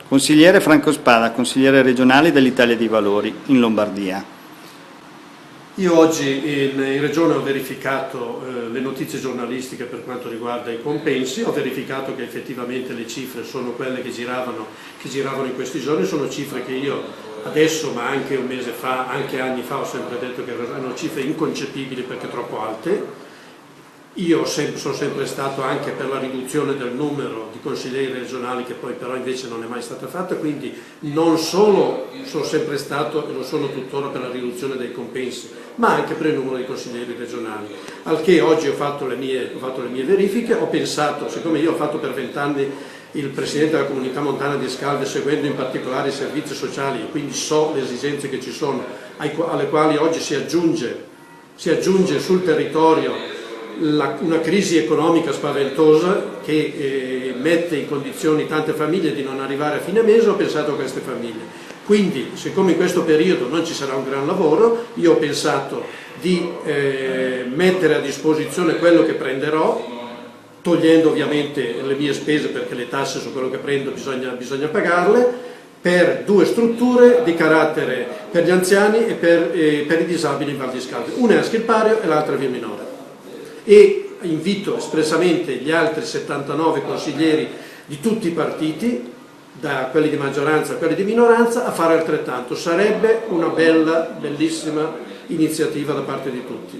Consigliere Franco Spada, consigliere regionale dell'Italia dei Valori in Lombardia. Io oggi in Regione ho verificato le notizie giornalistiche per quanto riguarda i compensi, ho verificato che effettivamente le cifre sono quelle che giravano in questi giorni, sono cifre che io adesso, ma anche un mese fa, anche anni fa, ho sempre detto che erano cifre inconcepibili perché troppo alte. Io sono sempre stato anche per la riduzione del numero di consiglieri regionali, che poi però invece non è mai stata fatta, quindi non solo sono sempre stato e lo sono tuttora per la riduzione dei compensi, ma anche per il numero di consiglieri regionali. Al che oggi ho fatto le mie verifiche, ho pensato, siccome io ho fatto per 20 anni il presidente della comunità montana di Scalve, seguendo in particolare i servizi sociali, e quindi so le esigenze che ci sono, alle quali oggi si aggiunge sul territorio una crisi economica spaventosa che mette in condizioni tante famiglie di non arrivare a fine mese, ho pensato a queste famiglie. Quindi, siccome in questo periodo non ci sarà un gran lavoro, io ho pensato di mettere a disposizione quello che prenderò, togliendo ovviamente le mie spese, perché le tasse su quello che prendo bisogna pagarle, per due strutture di carattere per gli anziani e per i disabili in Val di Scalve. Una è a Schilpario e l'altra a Via Minore. E invito espressamente gli altri 79 consiglieri di tutti i partiti, da quelli di maggioranza a quelli di minoranza, a fare altrettanto. Sarebbe una bellissima iniziativa da parte di tutti.